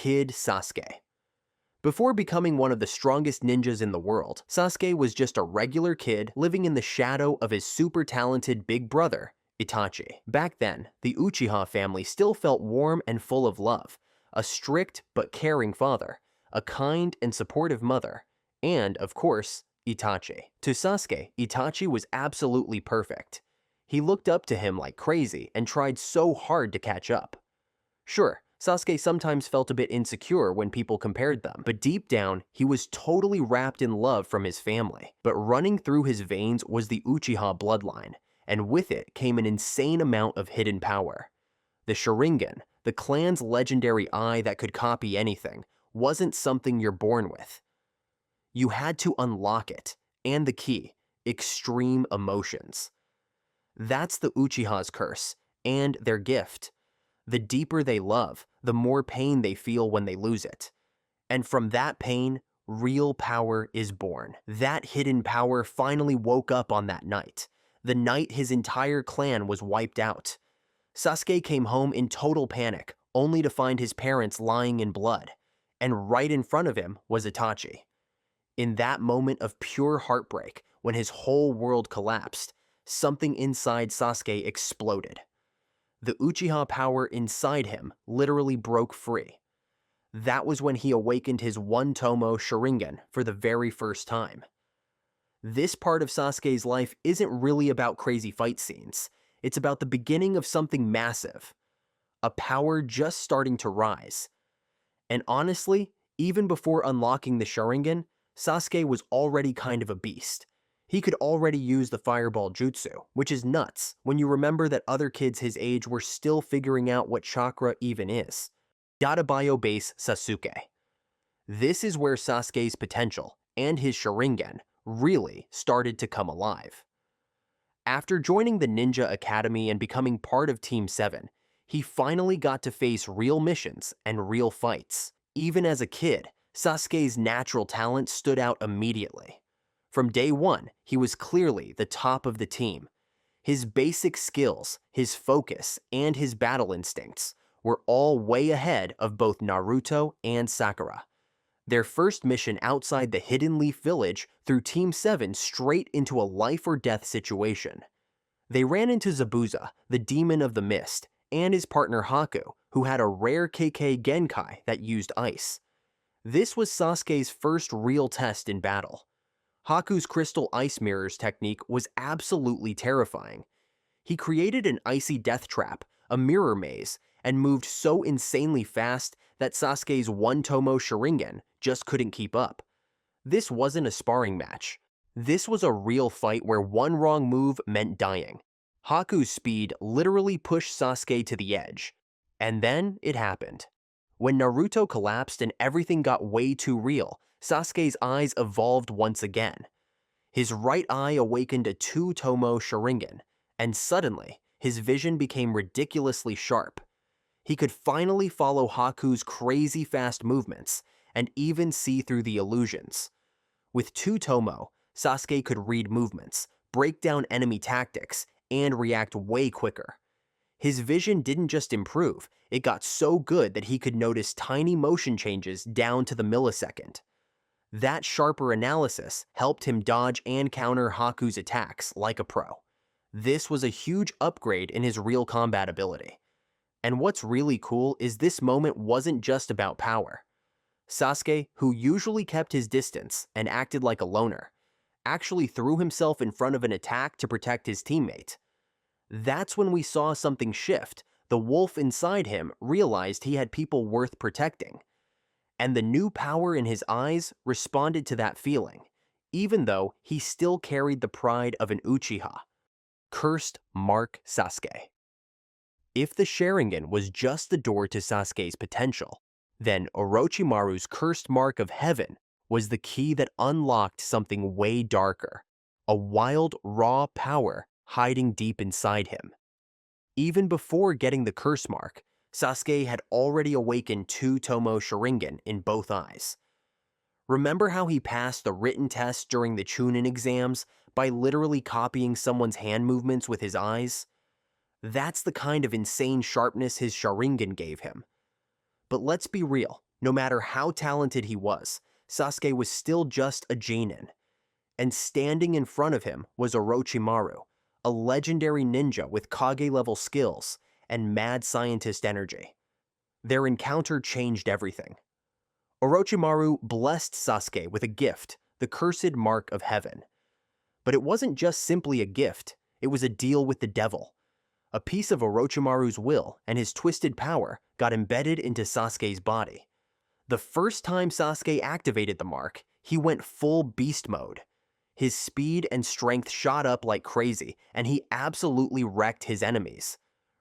Kid Sasuke. Before becoming one of the strongest ninjas in the world, Sasuke was just a regular kid living in the shadow of his super talented big brother, Itachi. Back then, the Uchiha family still felt warm and full of love, a strict but caring father, a kind and supportive mother, and, of course, Itachi. To Sasuke, Itachi was absolutely perfect. He looked up to him like crazy and tried so hard to catch up. Sure, Sasuke sometimes felt a bit insecure when people compared them, but deep down, he was totally wrapped in love from his family. But running through his veins was the Uchiha bloodline, and with it came an insane amount of hidden power. The Sharingan, the clan's legendary eye that could copy anything, wasn't something you're born with. You had to unlock it, and the key, extreme emotions. That's the Uchiha's curse, and their gift. The deeper they love, the more pain they feel when they lose it. And from that pain, real power is born. That hidden power finally woke up on that night, the night his entire clan was wiped out. Sasuke came home in total panic, only to find his parents lying in blood, and right in front of him was Itachi. In that moment of pure heartbreak, when his whole world collapsed, something inside Sasuke exploded. The Uchiha power inside him literally broke free. That was when he awakened his one-tomo Sharingan for the very first time. This part of Sasuke's life isn't really about crazy fight scenes. It's about the beginning of something massive. A power just starting to rise. And honestly, even before unlocking the Sharingan, Sasuke was already kind of a beast. He could already use the fireball jutsu, which is nuts when you remember that other kids his age were still figuring out what chakra even is. Databayo base Sasuke. This is where Sasuke's potential and his Sharingan really started to come alive. After joining the Ninja Academy and becoming part of Team 7, he finally got to face real missions and real fights. Even as a kid, Sasuke's natural talent stood out immediately. From day one, he was clearly the top of the team. His basic skills, his focus, and his battle instincts were all way ahead of both Naruto and Sakura. Their first mission outside the Hidden Leaf Village threw Team 7 straight into a life-or-death situation. They ran into Zabuza, the demon of the mist, and his partner Haku, who had a rare KK Genkai that used ice. This was Sasuke's first real test in battle. Haku's crystal ice mirrors technique was absolutely terrifying. He created an icy death trap, a mirror maze, and moved so insanely fast that Sasuke's one-tomo Sharingan just couldn't keep up. This wasn't a sparring match. This was a real fight where one wrong move meant dying. Haku's speed literally pushed Sasuke to the edge. And then it happened. When Naruto collapsed and everything got way too real, Sasuke's eyes evolved once again. His right eye awakened a two-tomo Sharingan, and suddenly, his vision became ridiculously sharp. He could finally follow Haku's crazy fast movements, and even see through the illusions. With two-tomo, Sasuke could read movements, break down enemy tactics, and react way quicker. His vision didn't just improve, it got so good that he could notice tiny motion changes down to the millisecond. That sharper analysis helped him dodge and counter Haku's attacks like a pro. This was a huge upgrade in his real combat ability. And what's really cool is this moment wasn't just about power. Sasuke, who usually kept his distance and acted like a loner, actually threw himself in front of an attack to protect his teammate. That's when we saw something shift. The wolf inside him realized he had people worth protecting. And the new power in his eyes responded to that feeling, even though he still carried the pride of an Uchiha. Cursed Mark Sasuke. If the Sharingan was just the door to Sasuke's potential, then Orochimaru's cursed mark of heaven was the key that unlocked something way darker, a wild, raw power hiding deep inside him. Even before getting the curse mark, Sasuke had already awakened two-tomo Sharingan in both eyes. Remember how he passed the written test during the Chunin exams by literally copying someone's hand movements with his eyes? That's the kind of insane sharpness his Sharingan gave him. But let's be real, No matter how talented he was, Sasuke was still just a genin. And standing in front of him was Orochimaru, a legendary ninja with Kage-level skills and mad scientist energy. Their encounter changed everything. Orochimaru blessed Sasuke with a gift, the Cursed Mark of Heaven. But it wasn't just simply a gift, it was a deal with the devil. A piece of Orochimaru's will and his twisted power got embedded into Sasuke's body. The first time Sasuke activated the mark, he went full beast mode. His speed and strength shot up like crazy, and he absolutely wrecked his enemies.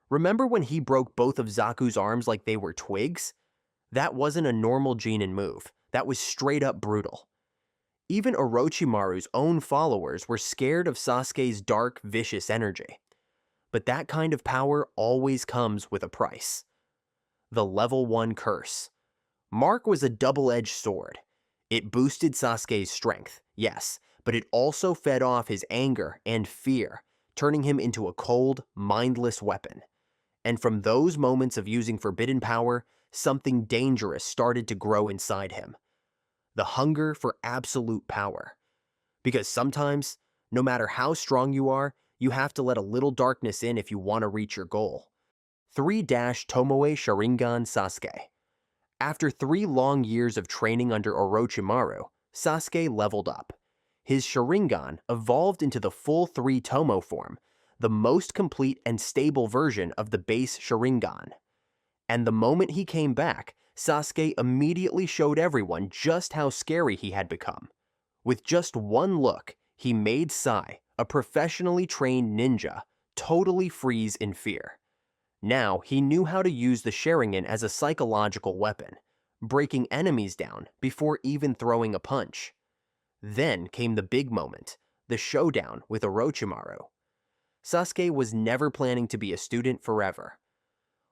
Remember when he broke both of Zaku's arms like they were twigs? That wasn't a normal genin move, that was straight up brutal. Even Orochimaru's own followers were scared of Sasuke's dark, vicious energy. But that kind of power always comes with a price. The Level 1 Curse. Mark was a double-edged sword. It boosted Sasuke's strength, yes, but it also fed off his anger and fear, turning him into a cold, mindless weapon. And from those moments of using forbidden power, something dangerous started to grow inside him. The hunger for absolute power. Because sometimes, no matter how strong you are, you have to let a little darkness in if you want to reach your goal. 3-Tomoe Sharingan Sasuke. After 3 long years of training under Orochimaru, Sasuke leveled up. His Sharingan evolved into the full 3-Tomo form, the most complete and stable version of the base Sharingan. And the moment he came back, Sasuke immediately showed everyone just how scary he had become. With just one look, he made Sai, a professionally trained ninja, totally freeze in fear. Now he knew how to use the Sharingan as a psychological weapon, breaking enemies down before even throwing a punch. Then came the big moment, the showdown with Orochimaru. Sasuke was never planning to be a student forever.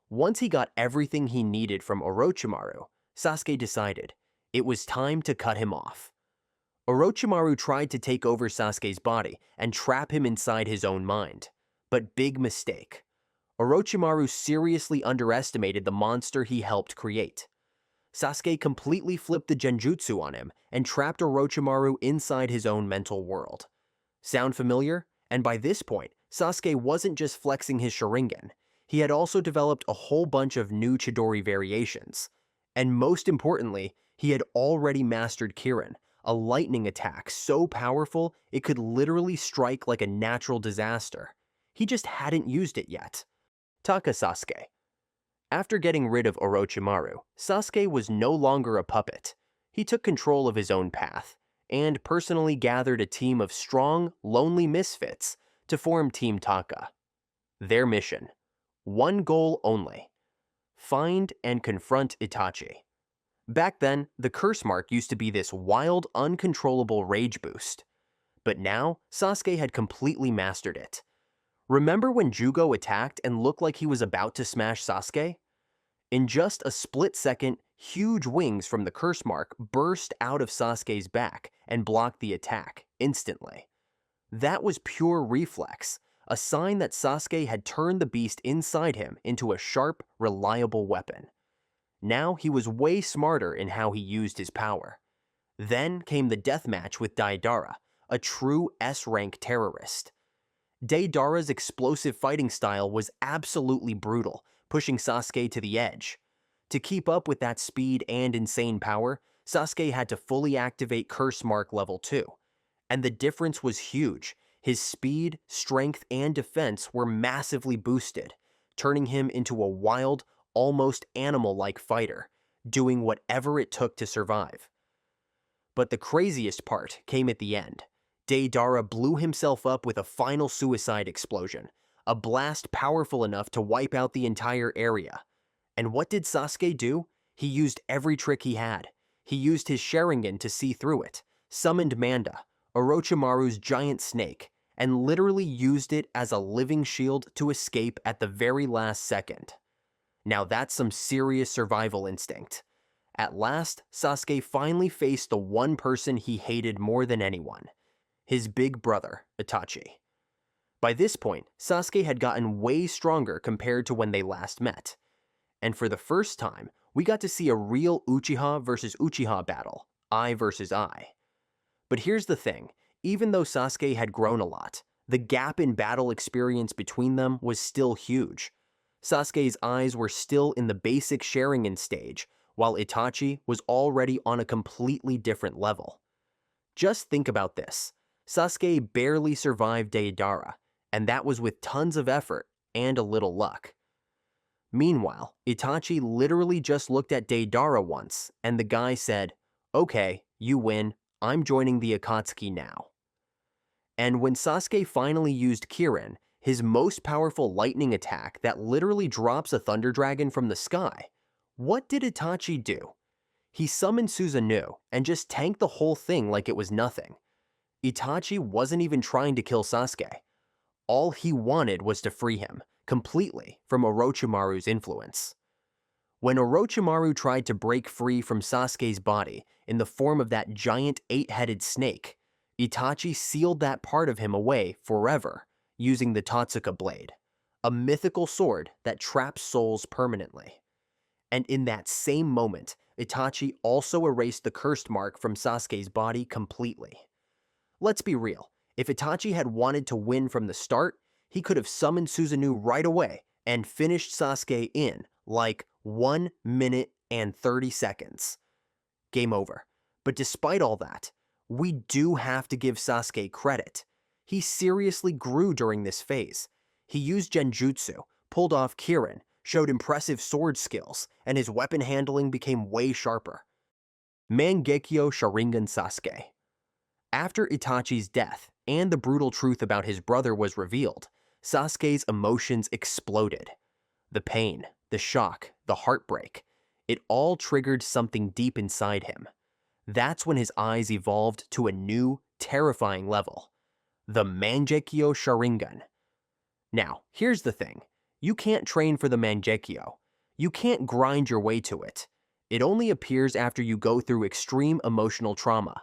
Once he got everything he needed from Orochimaru, Sasuke decided it was time to cut him off. Orochimaru tried to take over Sasuke's body and trap him inside his own mind. But big mistake. Orochimaru seriously underestimated the monster he helped create. Sasuke completely flipped the genjutsu on him and trapped Orochimaru inside his own mental world. Sound familiar? And by this point, Sasuke wasn't just flexing his Sharingan. He had also developed a whole bunch of new Chidori variations. And most importantly, he had already mastered Kirin, a lightning attack so powerful it could literally strike like a natural disaster. He just hadn't used it yet. Taka Sasuke. After getting rid of Orochimaru, Sasuke was no longer a puppet. He took control of his own path, and personally gathered a team of strong, lonely misfits to form Team Taka. Their mission: one goal only: find and confront Itachi. Back then, the curse mark used to be this wild, uncontrollable rage boost. But now, Sasuke had completely mastered it. Remember when Jugo attacked and looked like he was about to smash Sasuke? In just a split second, huge wings from the curse mark burst out of Sasuke's back and blocked the attack instantly. That was pure reflex, a sign that Sasuke had turned the beast inside him into a sharp, reliable weapon. Now he was way smarter in how he used his power. Then came the deathmatch with Deidara, a true S-rank terrorist. Deidara's explosive fighting style was absolutely brutal, pushing Sasuke to the edge. To keep up with that speed and insane power, Sasuke had to fully activate Curse Mark Level 2. And the difference was huge. His speed, strength, and defense were massively boosted, turning him into a wild, almost animal-like fighter, doing whatever it took to survive. But the craziest part came at the end. Deidara blew himself up with a final suicide explosion, a blast powerful enough to wipe out the entire area. And what did Sasuke do? He used every trick he had. He used his Sharingan to see through it, summoned Manda, Orochimaru's giant snake, and literally used it as a living shield to escape at the very last second. Now that's some serious survival instinct. At last, Sasuke finally faced the one person he hated more than anyone: his big brother, Itachi. By this point, Sasuke had gotten way stronger compared to when they last met. And for the first time, We got to see a real Uchiha versus Uchiha battle, eye versus eye. But here's the thing, even though Sasuke had grown a lot, the gap in battle experience between them was still huge. Sasuke's eyes were still in the basic Sharingan stage, while Itachi was already on a completely different level. Just think about this. Sasuke barely survived Deidara, and that was with tons of effort and a little luck. Meanwhile, Itachi literally just looked at Deidara once, and the guy said, "Okay, you win, I'm joining the Akatsuki now." And when Sasuke finally used Kirin, his most powerful lightning attack that literally drops a thunder dragon from the sky, what did Itachi do? He summoned Susanoo and just tanked the whole thing like it was nothing. Itachi wasn't even trying to kill Sasuke. All he wanted was to free him, completely, from Orochimaru's influence. When Orochimaru tried to break free from Sasuke's body in the form of that giant 8-headed snake, Itachi sealed that part of him away forever using the Totsuka blade, a mythical sword that traps souls permanently. And in that same moment, Itachi also erased the cursed mark from Sasuke's body completely. Let's be real, if Itachi had wanted to win from the start, he could have summoned Susanoo right away and finished Sasuke in, like, 1 minute and 30 seconds. Game over. But despite all that, we do have to give Sasuke credit. He seriously grew during this phase. He used Genjutsu, pulled off Kirin, showed impressive sword skills, and his weapon handling became way sharper. Mangekio Sharingan Sasuke. After Itachi's death and the brutal truth about his brother was revealed, Sasuke's emotions exploded. The pain, the shock, the heartbreak, it all triggered something deep inside him. That's when his eyes evolved to a new, terrifying level. The Mangekio Sharingan. Now, here's the thing. You can't train for the Mangekyo. You can't grind your way to it. It only appears after you go through extreme emotional trauma.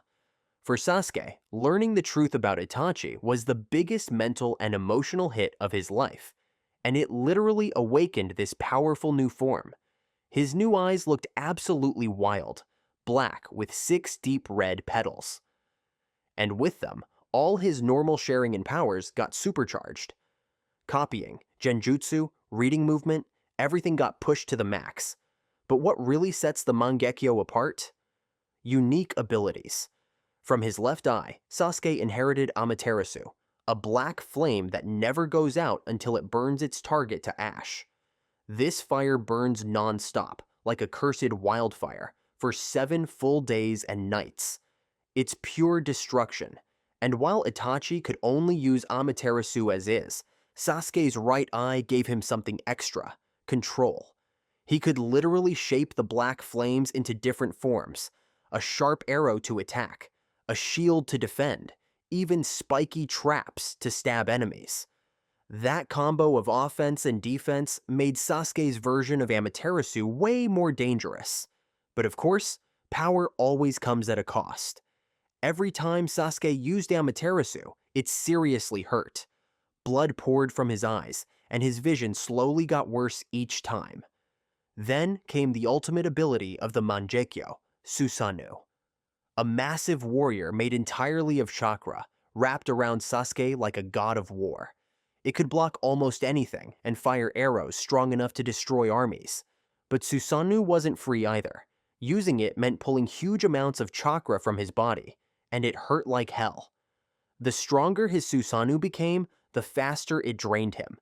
For Sasuke, learning the truth about Itachi was the biggest mental and emotional hit of his life, and it literally awakened this powerful new form. His new eyes looked absolutely wild, black with 6 deep red petals. And with them, all his normal Sharingan powers got supercharged. Copying, Genjutsu, reading movement, everything got pushed to the max. But what really sets the Mangekyo apart? Unique abilities. From his left eye, Sasuke inherited Amaterasu, a black flame that never goes out until it burns its target to ash. This fire burns non-stop, like a cursed wildfire, for 7 full days and nights. It's pure destruction, and while Itachi could only use Amaterasu as is, Sasuke's right eye gave him something extra, control. He could literally shape the black flames into different forms, a sharp arrow to attack, a shield to defend, even spiky traps to stab enemies. That combo of offense and defense made Sasuke's version of Amaterasu way more dangerous. But of course, power always comes at a cost. Every time Sasuke used Amaterasu, it seriously hurt. Blood poured from his eyes, and his vision slowly got worse each time. Then came the ultimate ability of the Mangekyo, Susanoo. A massive warrior made entirely of chakra, wrapped around Sasuke like a god of war. It could block almost anything and fire arrows strong enough to destroy armies. But Susanoo wasn't free either. Using it meant pulling huge amounts of chakra from his body, and it hurt like hell. The stronger his Susanoo became, the faster it drained him.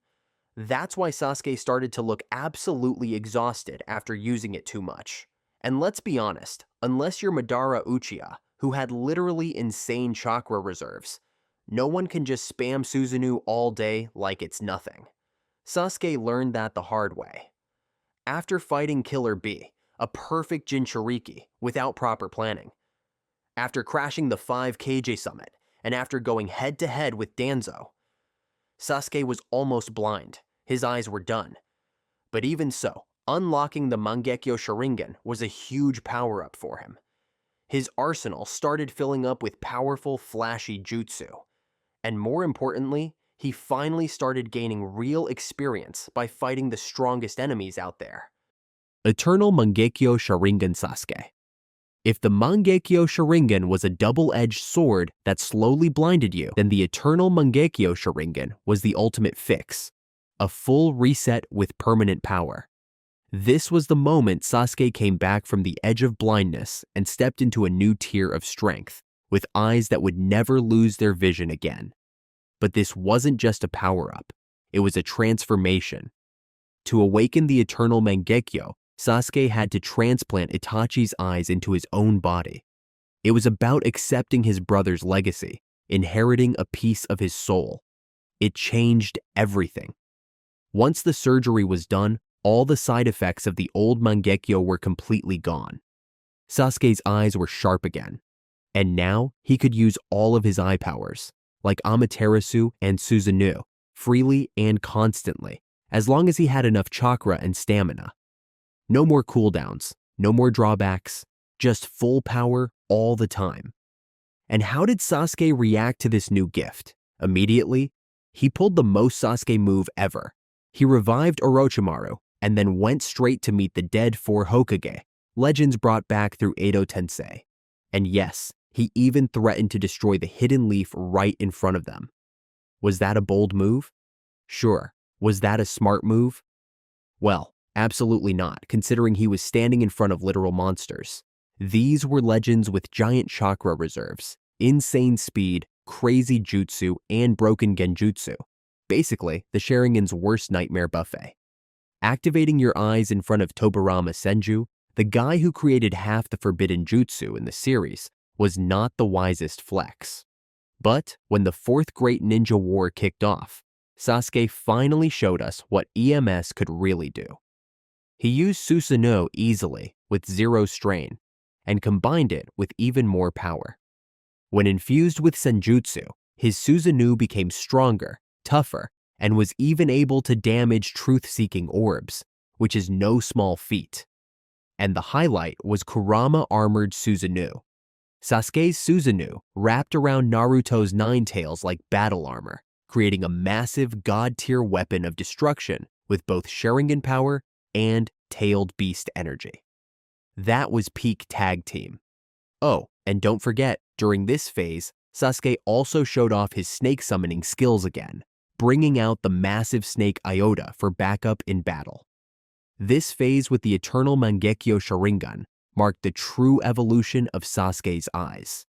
That's why Sasuke started to look absolutely exhausted after using it too much. And let's be honest, unless you're Madara Uchiha, who had literally insane chakra reserves, no one can just spam Susanoo all day like it's nothing. Sasuke learned that the hard way. After fighting Killer Bee, a perfect Jinchuriki without proper planning. After crashing the 5 KJ summit, and after going head-to-head with Danzo, Sasuke was almost blind. His eyes were done. But even so, unlocking the Mangekyo Sharingan was a huge power-up for him. His arsenal started filling up with powerful, flashy jutsu. And more importantly, he finally started gaining real experience by fighting the strongest enemies out there. Eternal Mangekio Sharingan Sasuke. If the Mangekio Sharingan was a double-edged sword that slowly blinded you, then the Eternal Mangekio Sharingan was the ultimate fix, a full reset with permanent power. This was the moment Sasuke came back from the edge of blindness and stepped into a new tier of strength, with eyes that would never lose their vision again. But this wasn't just a power-up, it was a transformation. To awaken the Eternal Mangekyo, Sasuke had to transplant Itachi's eyes into his own body. It was about accepting his brother's legacy, inheriting a piece of his soul. It changed everything. Once the surgery was done, all the side effects of the old Mangekyo were completely gone. Sasuke's eyes were sharp again, and now he could use all of his eye powers, like Amaterasu and Susanoo, freely and constantly, as long as he had enough chakra and stamina. No more cooldowns, no more drawbacks, just full power all the time. And how did Sasuke react to this new gift? Immediately, he pulled the most Sasuke move ever. He revived Orochimaru and then went straight to meet the dead 4 Hokage, legends brought back through Edo Tensei. And yes, he even threatened to destroy the hidden leaf right in front of them. Was that a bold move? Sure. Was that a smart move? Well, absolutely not, considering he was standing in front of literal monsters. These were legends with giant chakra reserves, insane speed, crazy jutsu, and broken genjutsu. Basically, the Sharingan's worst nightmare buffet. Activating your eyes in front of Tobirama Senju, the guy who created half the forbidden jutsu in the series, was not the wisest flex. But when the 4th Great Ninja War kicked off, Sasuke finally showed us what EMS could really do. He used Susanoo easily, with 0 strain, and combined it with even more power. When infused with Senjutsu, his Susanoo became stronger, tougher, and was even able to damage truth-seeking orbs, which is no small feat. And the highlight was Kurama-armored Susanoo. Sasuke's Susanoo wrapped around Naruto's Nine Tails like battle armor, creating a massive god-tier weapon of destruction with both Sharingan power and tailed beast energy. That was peak tag team. Oh, and don't forget, during this phase, Sasuke also showed off his snake summoning skills again, bringing out the massive snake Iota for backup in battle. This phase with the Eternal Mangekyo Sharingan marked the true evolution of Sasuke's eyes.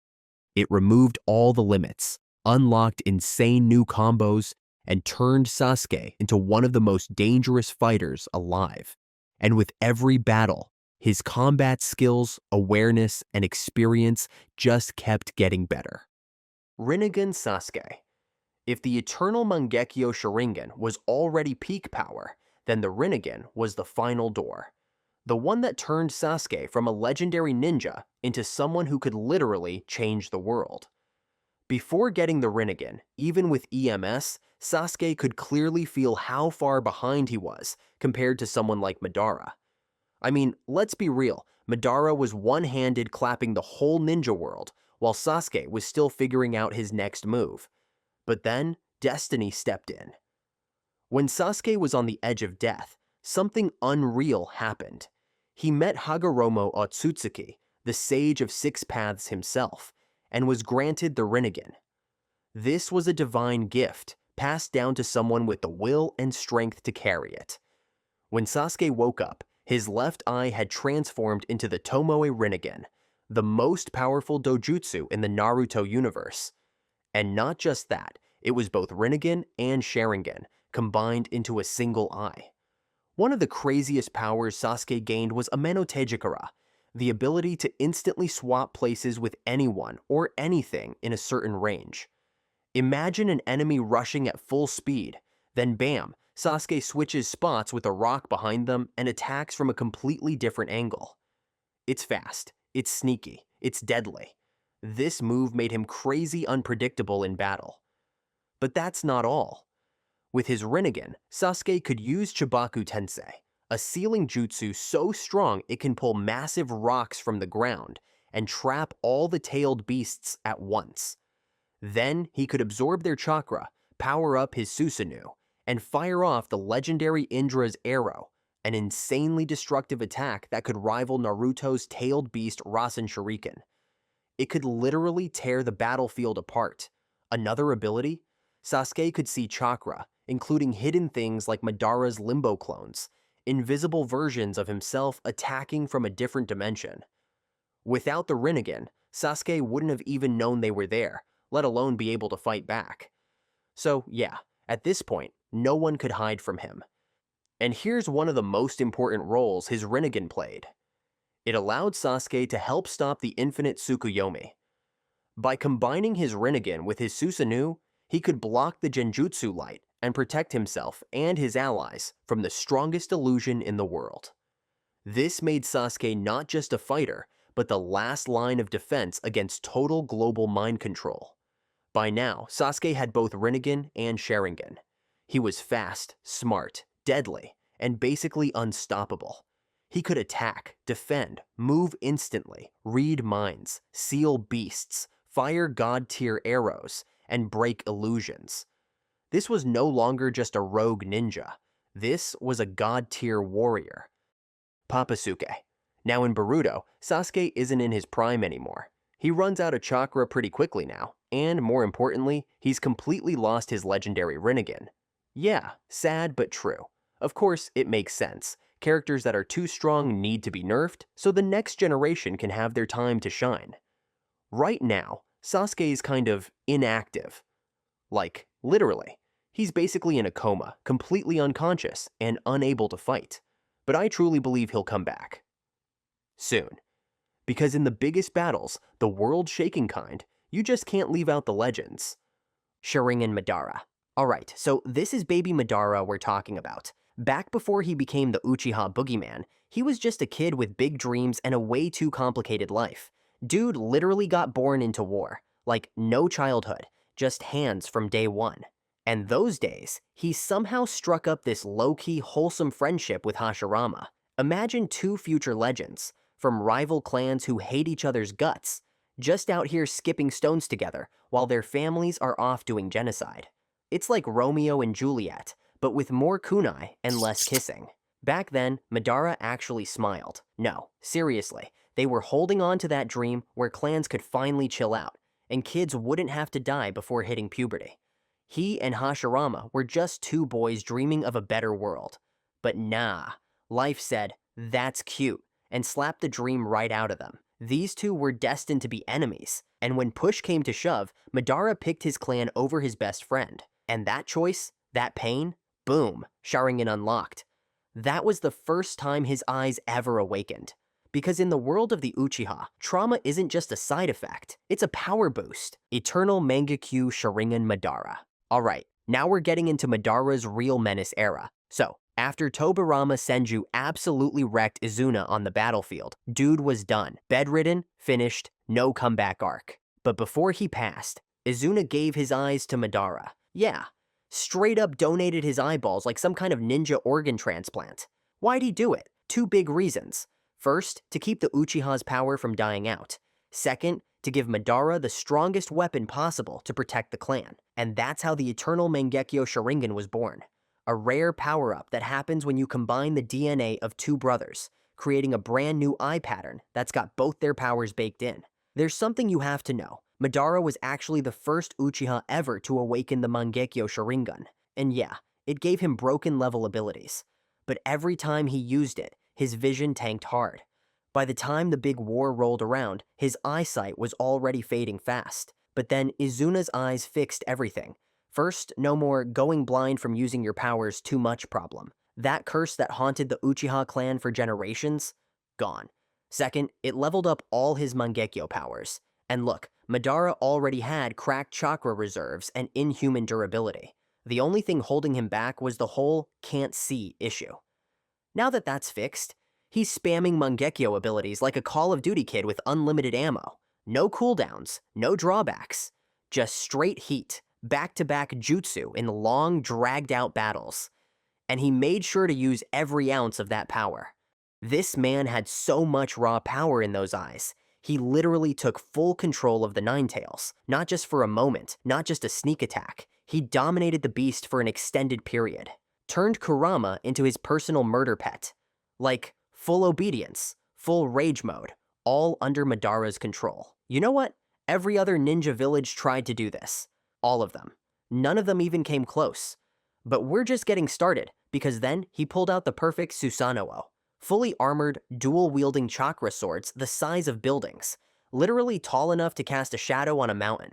It removed all the limits, unlocked insane new combos, and turned Sasuke into one of the most dangerous fighters alive. And with every battle, his combat skills, awareness, and experience just kept getting better. Renegan Sasuke. If the Eternal Mangekyo Sharingan was already peak power, then the Renegan was the final door. The one that turned Sasuke from a legendary ninja into someone who could literally change the world. Before getting the Renegan, even with EMS, Sasuke could clearly feel how far behind he was compared to someone like Madara. I mean, let's be real, Madara was one-handed clapping the whole ninja world, while Sasuke was still figuring out his next move. But then, destiny stepped in. When Sasuke was on the edge of death, something unreal happened. He met Hagoromo Otsutsuki, the Sage of 6 Paths himself, and was granted the Renegan. This was a divine gift, passed down to someone with the will and strength to carry it. When Sasuke woke up, his left eye had transformed into the Tomoe Renegan, the most powerful dojutsu in the Naruto universe. And not just that, it was both Renegan and Sharingan, combined into a single eye. One of the craziest powers Sasuke gained was Amenotejikara, the ability to instantly swap places with anyone or anything in a certain range. Imagine an enemy rushing at full speed, then bam, Sasuke switches spots with a rock behind them and attacks from a completely different angle. It's fast, it's sneaky, it's deadly. This move made him crazy unpredictable in battle. But that's not all. With his Renegan, Sasuke could use Chibaku Tensei, a sealing jutsu so strong it can pull massive rocks from the ground and trap all the tailed beasts at once. Then he could absorb their chakra, power up his Susanoo, and fire off the legendary Indra's arrow, an insanely destructive attack that could rival Naruto's tailed beast Rasen Shuriken. It could literally tear the battlefield apart. Another ability? Sasuke could see chakra, including hidden things like Madara's limbo clones, invisible versions of himself attacking from a different dimension. Without the Renegan, Sasuke wouldn't have even known they were there, let alone be able to fight back. So yeah, at this point, no one could hide from him. And here's one of the most important roles his Renegan played. It allowed Sasuke to help stop the infinite Tsukuyomi. By combining his Renegan with his Susanoo, he could block the Genjutsu light and protect himself and his allies from the strongest illusion in the world. This made Sasuke not just a fighter, but the last line of defense against total global mind control. By now, Sasuke had both Renegan and Sharingan. He was fast, smart, deadly, and basically unstoppable. He could attack, defend, move instantly, read minds, seal beasts, fire god-tier arrows, and break illusions. This was no longer just a rogue ninja. This was a god-tier warrior. Papasuke. Now in Boruto, Sasuke isn't in his prime anymore. He runs out of chakra pretty quickly now, and more importantly, he's completely lost his legendary Renegan. Yeah, sad but true. Of course, it makes sense. Characters that are too strong need to be nerfed, so the next generation can have their time to shine. Right now, Sasuke is kind of inactive. Like, literally. He's basically in a coma, completely unconscious, and unable to fight. But I truly believe he'll come back. Soon. Because in the biggest battles, the world-shaking kind, you just can't leave out the legends. Sharingan Madara. Alright, so this is baby Madara we're talking about. Back before he became the Uchiha boogeyman, he was just a kid with big dreams and a way too complicated life. Dude literally got born into war. Like, no childhood, just hands from day one. And those days, he somehow struck up this low-key, wholesome friendship with Hashirama. Imagine two future legends, from rival clans who hate each other's guts, just out here skipping stones together while their families are off doing genocide. It's like Romeo and Juliet, but with more kunai and less kissing. Back then, Madara actually smiled. No, seriously, they were holding on to that dream where clans could finally chill out, and kids wouldn't have to die before hitting puberty. He and Hashirama were just two boys dreaming of a better world. But nah, life said, that's cute, and slapped the dream right out of them. These two were destined to be enemies, and when push came to shove, Madara picked his clan over his best friend. And that choice, that pain, boom, Sharingan unlocked. That was the first time his eyes ever awakened. Because in the world of the Uchiha, trauma isn't just a side effect, it's a power boost. Eternal Mangekio Sharingan Madara. Alright, now we're getting into Madara's real menace era. So, after Tobirama Senju absolutely wrecked Izuna on the battlefield, dude was done. Bedridden, finished, no comeback arc. But before he passed, Izuna gave his eyes to Madara. Yeah, straight up donated his eyeballs like some kind of ninja organ transplant. Why'd he do it? Two big reasons. First, to keep the Uchiha's power from dying out. Second, to give Madara the strongest weapon possible to protect the clan. And that's how the Eternal Mangekio Sharingan was born. A rare power-up that happens when you combine the DNA of two brothers, creating a brand new eye pattern that's got both their powers baked in. There's something you have to know. Madara was actually the first Uchiha ever to awaken the Mangekyo Sharingan. And yeah, it gave him broken-level abilities. But every time he used it, his vision tanked hard. By the time the big war rolled around, his eyesight was already fading fast. But then Izuna's eyes fixed everything. First, no more going blind from using your powers too much problem. That curse that haunted the Uchiha clan for generations? Gone. Second, it leveled up all his Mangekyo powers. And look, Madara already had cracked chakra reserves and inhuman durability. The only thing holding him back was the whole can't see issue. Now that that's fixed, he's spamming Mangekyo abilities like a Call of Duty kid with unlimited ammo. No cooldowns, no drawbacks. Just straight heat, back-to-back jutsu in long, dragged-out battles. And he made sure to use every ounce of that power. This man had so much raw power in those eyes. He literally took full control of the Nine Tails, not just for a moment, not just a sneak attack. He dominated the beast for an extended period. turned Kurama into his personal murder pet. Like, full obedience, full rage mode, all under Madara's control. You know what? Every other ninja village tried to do this. All of them. None of them even came close. But we're just getting started, because then he pulled out the perfect Susanoo. Fully armored, dual-wielding chakra swords the size of buildings, literally tall enough to cast a shadow on a mountain.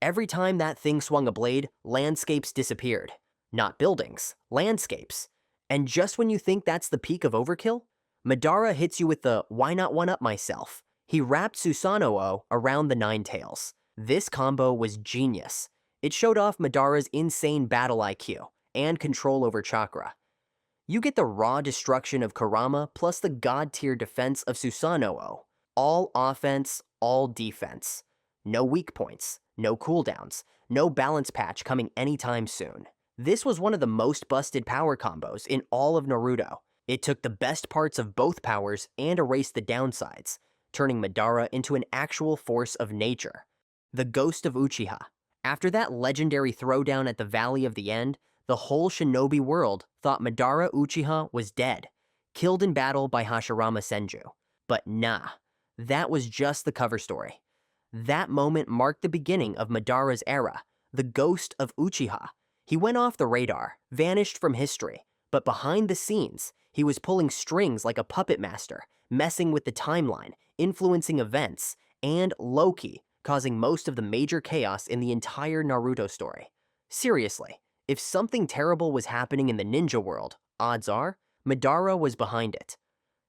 Every time that thing swung a blade, landscapes disappeared. Not buildings, landscapes. And just when you think that's the peak of overkill, Madara hits you with the "why not one-up myself?" He wrapped Susanoo around the Nine Tails. This combo was genius. It showed off Madara's insane battle IQ and control over chakra. You get the raw destruction of Kurama plus the god-tier defense of Susanoo. All offense, all defense. No weak points, no cooldowns, no balance patch coming anytime soon. This was one of the most busted power combos in all of Naruto. It took the best parts of both powers and erased the downsides, turning Madara into an actual force of nature. The Ghost of Uchiha. After that legendary throwdown at the Valley of the End, the whole shinobi world thought Madara Uchiha was dead, killed in battle by Hashirama Senju. But nah, that was just the cover story. That moment marked the beginning of Madara's era, the Ghost of Uchiha. He went off the radar, vanished from history, but behind the scenes, he was pulling strings like a puppet master, messing with the timeline, influencing events, and low-key, causing most of the major chaos in the entire Naruto story. Seriously, if something terrible was happening in the ninja world, odds are, Madara was behind it.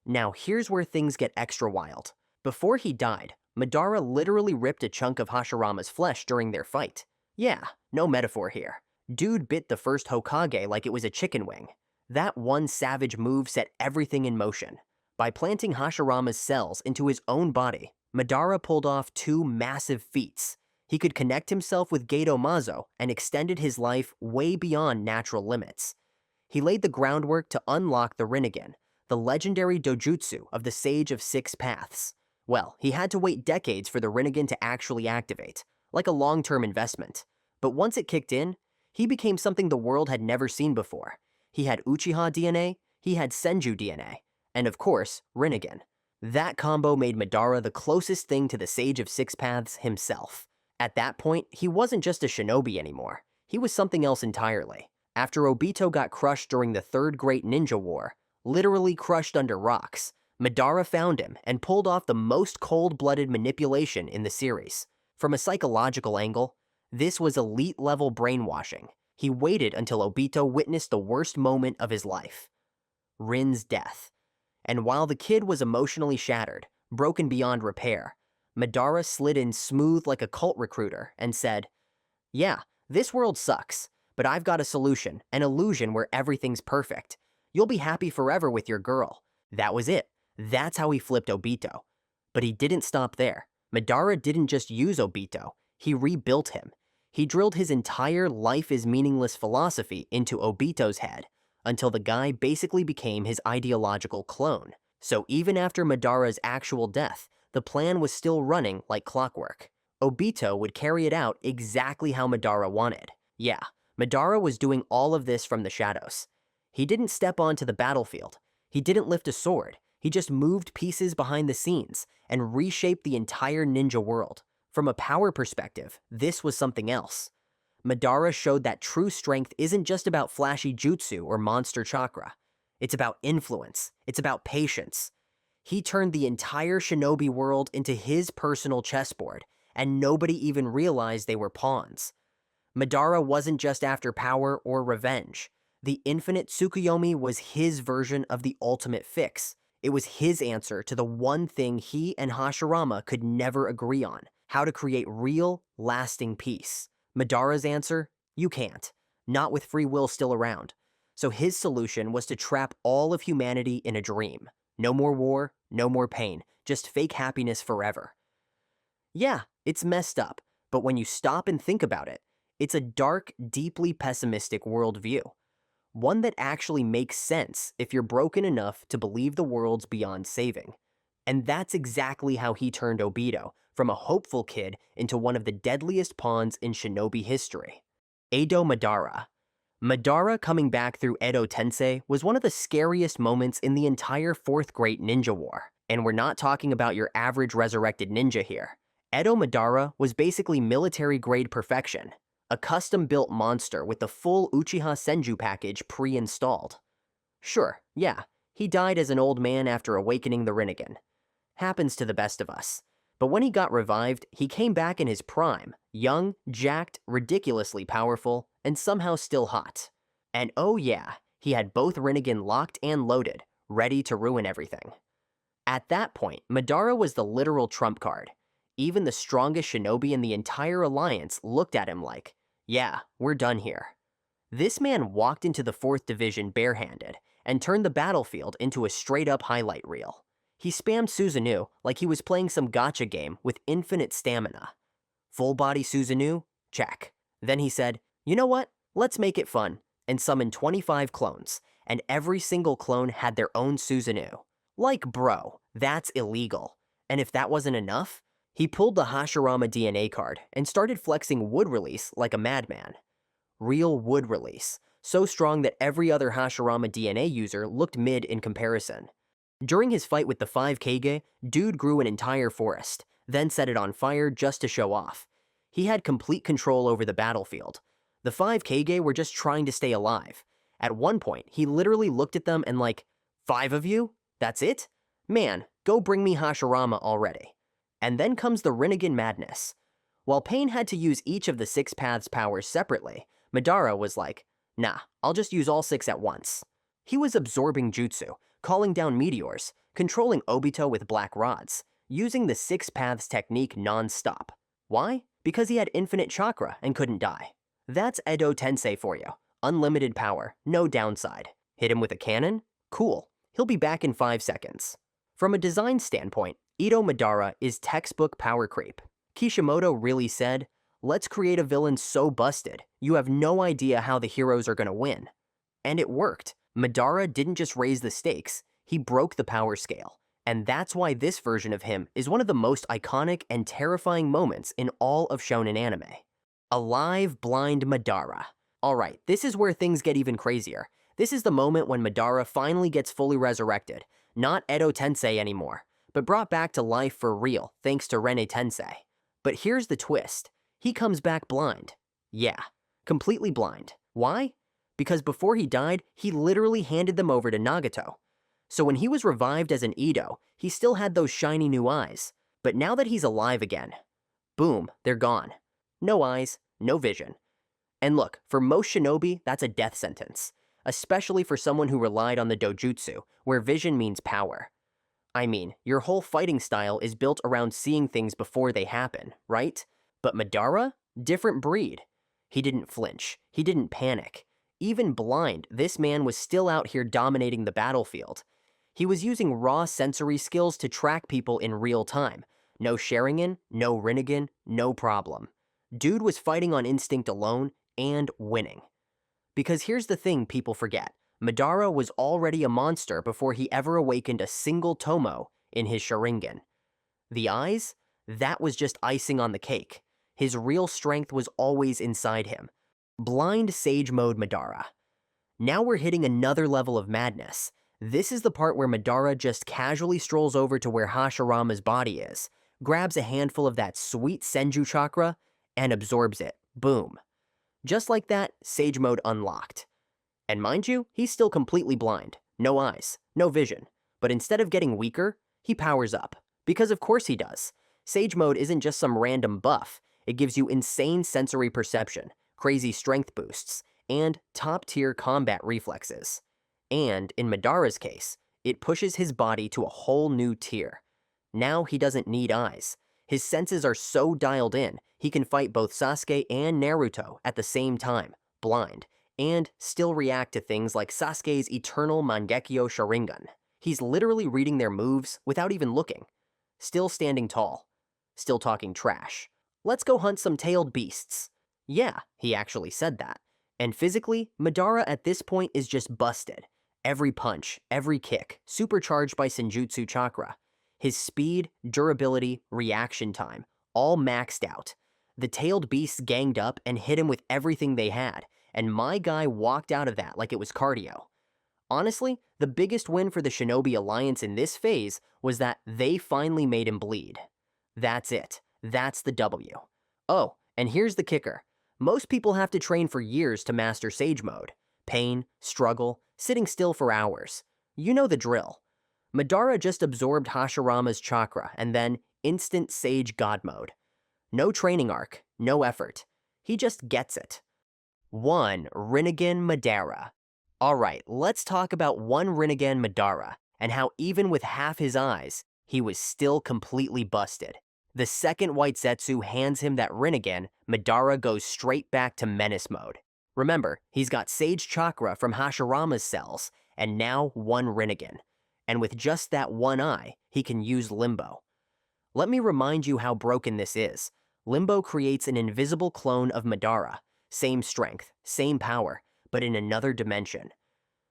Now here's where things get extra wild. Before he died, Madara literally ripped a chunk of Hashirama's flesh during their fight. Yeah, no metaphor here. Dude bit the first Hokage like it was a chicken wing. That one savage move set everything in motion. By planting Hashirama's cells into his own body, Madara pulled off two massive feats. He could connect himself with Gedo Mazo and extended his life way beyond natural limits. He laid the groundwork to unlock the Renegan, the legendary dojutsu of the Sage of Six Paths. Well, he had to wait decades for the Renegan to actually activate, like a long-term investment. But once it kicked in, he became something the world had never seen before. He had Uchiha DNA, he had Senju DNA, and of course, Renegan. That combo made Madara the closest thing to the Sage of Six Paths himself. At that point, he wasn't just a shinobi anymore. He was something else entirely. After Obito got crushed during the Third Great Ninja War, literally crushed under rocks, Madara found him and pulled off the most cold-blooded manipulation in the series. From a psychological angle, this was elite-level brainwashing. He waited until Obito witnessed the worst moment of his life. Rin's death. And while the kid was emotionally shattered, broken beyond repair, Madara slid in smooth like a cult recruiter and said, "Yeah, this world sucks, but I've got a solution, an illusion where everything's perfect. You'll be happy forever with your girl." That was it. That's how he flipped Obito. But he didn't stop there. Madara didn't just use Obito, he rebuilt him. He drilled his entire life is meaningless philosophy into Obito's head, until the guy basically became his ideological clone. So even after Madara's actual death, the plan was still running like clockwork. Obito would carry it out exactly how Madara wanted. Yeah, Madara was doing all of this from the shadows. He didn't step onto the battlefield. He didn't lift a sword. He just moved pieces behind the scenes and reshaped the entire ninja world. From a power perspective, this was something else. Madara showed that true strength isn't just about flashy jutsu or monster chakra. It's about influence. It's about patience. He turned the entire shinobi world into his personal chessboard, and nobody even realized they were pawns. Madara wasn't just after power or revenge. The infinite Tsukuyomi was his version of the ultimate fix. It was his answer to the one thing he and Hashirama could never agree on: how to create real, lasting peace. Madara's answer? You can't. Not with free will still around. So his solution was to trap all of humanity in a dream. No more war, no more pain, just fake happiness forever. Yeah, it's messed up, but when you stop and think about it, it's a dark, deeply pessimistic worldview. One that actually makes sense if you're broken enough to believe the world's beyond saving. And that's exactly how he turned Obito from a hopeful kid into one of the deadliest pawns in shinobi history. Edo Madara. Madara coming back through Edo Tensei was one of the scariest moments in the entire 4th Great Ninja War. And we're not talking about your average resurrected ninja here. Edo Madara was basically military-grade perfection, a custom-built monster with the full Uchiha Senju package pre-installed. Sure, yeah, he died as an old man after awakening the Renegan. Happens to the best of us. But when he got revived, he came back in his prime, young, jacked, ridiculously powerful, and somehow still hot. And oh yeah, he had both Renegan locked and loaded, ready to ruin everything. At that point, Madara was the literal trump card. Even the strongest shinobi in the entire alliance looked at him like, yeah, we're done here. This man walked into the 4th Division barehanded and turned the battlefield into a straight-up highlight reel. He spammed Susanoo like he was playing some gacha game with infinite stamina. Full-body Susanoo? Check. Then he said, you know what? Let's make it fun, and summoned 25 clones, and every single clone had their own Susanoo. Like, bro, that's illegal. And if that wasn't enough, he pulled the Hashirama DNA card and started flexing wood release like a madman. Real wood release, so strong that every other Hashirama DNA user looked mid in comparison. During his fight with the 5 Kage, dude grew an entire forest, then set it on fire just to show off. He had complete control over the battlefield. The 5 Kage were just trying to stay alive. At one point, he literally looked at them and like, 5 of you? That's it? Man, go bring me Hashirama already. And then comes the Renegan madness. While Pain had to use each of the 6 paths powers separately, Madara was like, nah, I'll just use all 6 at once. He was absorbing jutsu, calling down meteors, controlling Obito with black rods, using the 6 paths technique non-stop. Why? Because he had infinite chakra and couldn't die. That's Edo Tensei for you. Unlimited power, no downside. Hit him with a cannon? Cool. He'll be back in 5 seconds. From a design standpoint, Edo Madara is textbook power creep. Kishimoto really said, let's create a villain so busted, you have no idea how the heroes are gonna win. And it worked. Madara didn't just raise the stakes, he broke the power scale. And that's why this version of him is one of the most iconic and terrifying moments in all of shonen anime. Alive Blind Madara. Alright, this is where things get even crazier. This is the moment when Madara finally gets fully resurrected, not Edo Tensei anymore, but brought back to life for real thanks to Renegan Tensei. But here's the twist. He comes back blind. Yeah, completely blind. Why? Because before he died, he literally handed them over to Nagato. So when he was revived as an Edo, he still had those shiny new eyes. But now that he's alive again, boom, they're gone. No eyes, no vision. And look, for most shinobi, that's a death sentence. Especially for someone who relied on the dojutsu, where vision means power. I mean, your whole fighting style is built around seeing things before they happen, right? But Madara? Different breed. He didn't flinch. He didn't panic. Even blind, this man was still out here dominating the battlefield. He was using raw sensory skills to track people in real time. No Sharingan, no Renegan, no problem. Dude was fighting on instinct alone and winning. Because here's the thing people forget. Madara was already a monster before he ever awakened a single Tomo in his Sharingan. The eyes? That was just icing on the cake. His real strength was always inside him. Blind Sage Mode Madara. Now we're hitting another level of madness. This is the part where Madara just casually strolls over to where Hashirama's body is, grabs a handful of that sweet Senju chakra, and absorbs it. Boom. Just like that, Sage Mode unlocked. And mind you, he's still completely blind. No eyes, no vision. But instead of getting weaker, he powers up. Because of course he does. Sage Mode isn't just some random buff. It gives you insane sensory perception, crazy strength boosts, and top-tier combat reflexes. And, in Madara's case, it pushes his body to a whole new tier. Now he doesn't need eyes. His senses are so dialed in, he can fight both Sasuke and Naruto at the same time, blind, and still react to things like Sasuke's eternal Mangekio Sharingan. He's literally reading their moves without even looking. Still standing tall. Still talking trash. Let's go hunt some tailed beasts. Yeah, he actually said that. And physically, Madara at this point is just busted. Every punch, every kick, supercharged by Senjutsu chakra. His speed, durability, reaction time, all maxed out. The tailed beasts ganged up and hit him with everything they had, and my guy walked out of that like it was cardio. Honestly, the biggest win for the Shinobi Alliance in this phase was that they finally made him bleed. That's it. That's the W. Oh, and here's the kicker. Most people have to train for years to master Sage Mode. Pain, struggle, sitting still for hours. You know the drill. Madara just absorbed Hashirama's chakra and then instant Sage God Mode. No training arc, no effort. He just gets it. 1. Renegan Madara. Alright, let's talk about one Renegan Madara and how even with half his eyes, he was still completely busted. The second White Zetsu hands him that Renegan, Madara goes straight back to Menace Mode. Remember, he's got Sage Chakra from Hashirama's cells, and now one Renegan. And with just that one eye, he can use Limbo. Let me remind you how broken this is. Limbo creates an invisible clone of Madara. Same strength, same power, but in another dimension.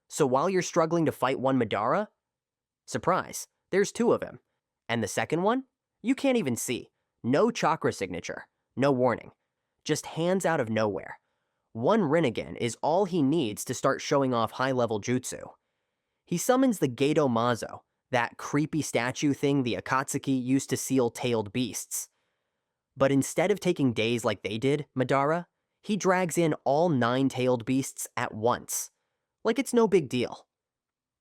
So while you're struggling to fight one Madara, surprise, there's two of him. And the second one? You can't even see. No chakra signature. No warning. Just hands out of nowhere. One Renegan is all he needs to start showing off high-level jutsu. He summons the Gedo Mazo, that creepy statue thing the Akatsuki used to seal tailed beasts. But instead of taking days like they did, Madara, he drags in all 9 tailed beasts at once. Like it's no big deal.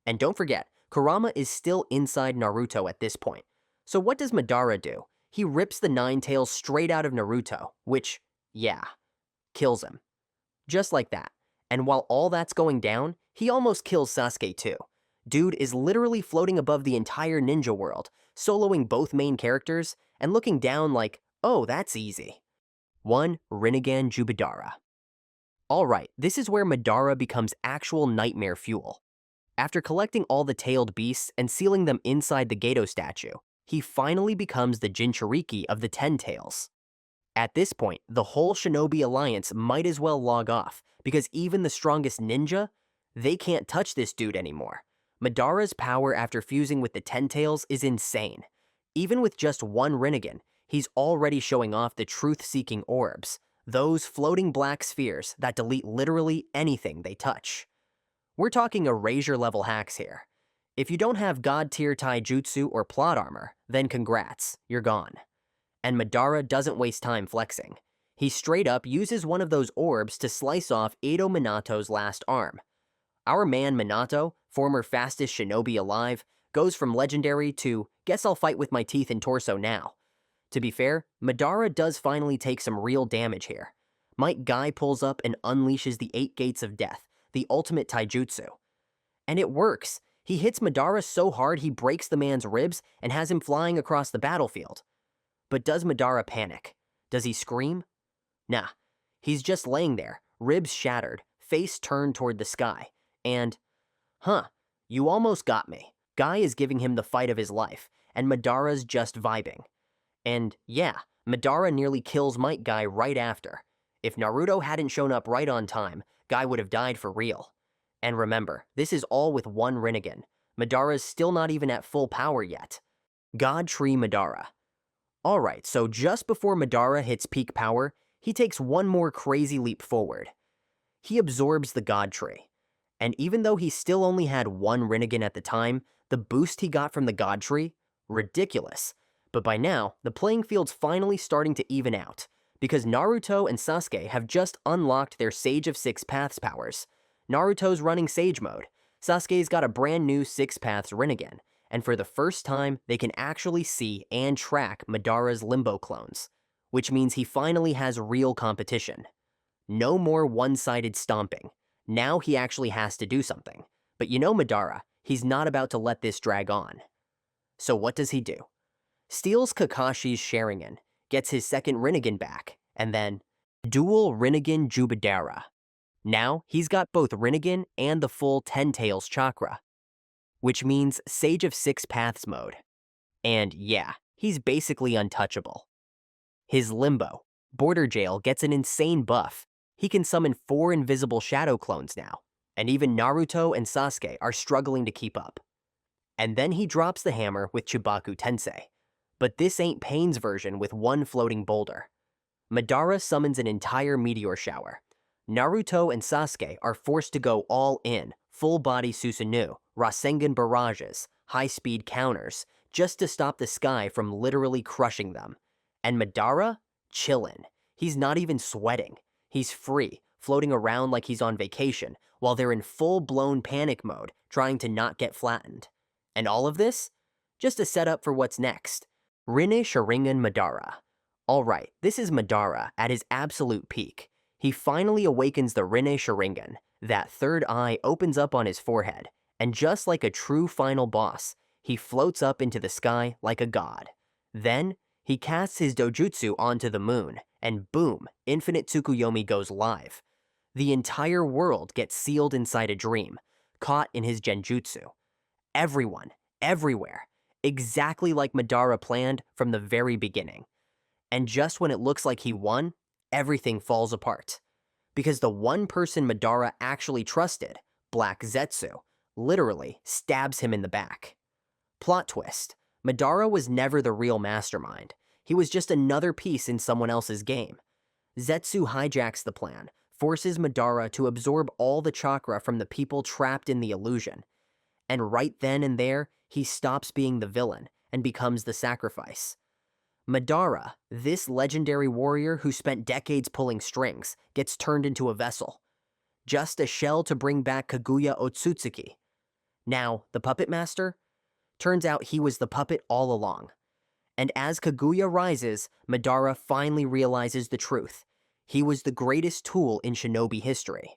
And don't forget, Kurama is still inside Naruto at this point. So what does Madara do? He rips the 9 tails straight out of Naruto, which, yeah, kills him. Just like that. And while all that's going down, he almost kills Sasuke too. Dude is literally floating above the entire ninja world, soloing both main characters, and looking down like, oh, that's easy. 1. Renegan Jubidara. Alright, this is where Madara becomes actual nightmare fuel. After collecting all the tailed beasts and sealing them inside the Gedo statue, he finally becomes the Jinchuriki of the 10 tails. At this point, the whole Shinobi Alliance might as well log off, because even the strongest ninja, they can't touch this dude anymore. Madara's power after fusing with the 10 tails is insane. Even with just one Renegan, he's already showing off the truth-seeking orbs, those floating black spheres that delete literally anything they touch. We're talking erasure-level hacks here. If you don't have God-tier taijutsu or plot armor, then congrats, you're gone. And Madara doesn't waste time flexing. He straight up uses one of those orbs to slice off Edo Minato's last arm. Our man Minato, former fastest shinobi alive, goes from legendary to, guess I'll fight with my teeth and torso now. To be fair, Madara does finally take some real damage here. Might Guy pulls up and unleashes the 8 Gates of Death, the ultimate taijutsu. And it works. He hits Madara so hard he breaks the man's ribs and has him flying across the battlefield. But does Madara panic? Does he scream? Nah. He's just laying there, ribs shattered, face turned toward the sky, and, you almost got me. Guy is giving him the fight of his life, and Madara's just vibing. And yeah, Madara nearly kills Might Guy right after. If Naruto hadn't shown up right on time, Guy would have died for real. And remember, this is all with one Renegan. Madara's still not even at full power yet. God Tree Madara. Alright, so just before Madara hits peak power, he takes one more crazy leap forward. He absorbs the God Tree. And even though he still only had one Renegan at the time, the boost he got from the God Tree? Ridiculous. But by now, the playing field's finally starting to even out, because Naruto and Sasuke have just unlocked their Sage of Six Paths powers. Naruto's running Sage Mode, Sasuke's got a brand new Six Paths Renegan, and for the first time, they can actually see and track Madara's Limbo clones, which means he finally has real competition. No more one-sided stomping. Now he actually has to do something. But you know Madara, he's not about to let this drag on. So what does he do? Steals Kakashi's Sharingan, gets his second Renegan back, and then dual Renegan Jubidara. Now, he's got both Renegan and the full 10 Tails chakra, which means Sage of Six Paths mode. And yeah, he's basically untouchable. His Limbo, Border Jail, gets an insane buff. He can summon 4 invisible shadow clones now, and even Naruto and Sasuke are struggling to keep up. And then he drops the hammer with Chibaku Tensei. But this ain't Pain's version with one floating boulder. Madara summons an entire Meteor Shower. Naruto and Sasuke are forced to go all in, full-body Susanoo, Rasengan barrages, high-speed counters, just to stop the sky from literally crushing them. And Madara? Chillin'. He's not even sweating. He's free, floating around like he's on vacation, while they're in full-blown panic mode, trying to not get flattened. And all of this? Just a setup for what's next. Renegan Sharingan Madara. Alright, this is Madara at his absolute peak. He finally awakens the Renegan Sharingan. That third eye opens up on his forehead, and just like a true final boss, he floats up into the sky like a god. Then, he casts his dojutsu onto the moon, and boom, Infinite Tsukuyomi goes live. The entire world gets sealed inside a dream, caught in his genjutsu. Everyone, everywhere, exactly like Madara planned from the very beginning. And just when it looks like he won, everything falls apart. Because the one person Madara actually trusted, Black Zetsu, literally stabs him in the back. Plot twist: Madara was never the real mastermind. He was just another piece in someone else's game. Zetsu hijacks the plan, forces Madara to absorb all the chakra from the people trapped in the illusion. And right then and there, he stops being the villain and becomes the sacrifice. Madara, this legendary warrior who spent decades pulling strings, gets turned into a vessel. Just a shell to bring back Kaguya Otsutsuki. Now, the puppet master? Turns out he was the puppet all along. And as Kaguya rises, Madara finally realizes the truth. He was the greatest tool in shinobi history.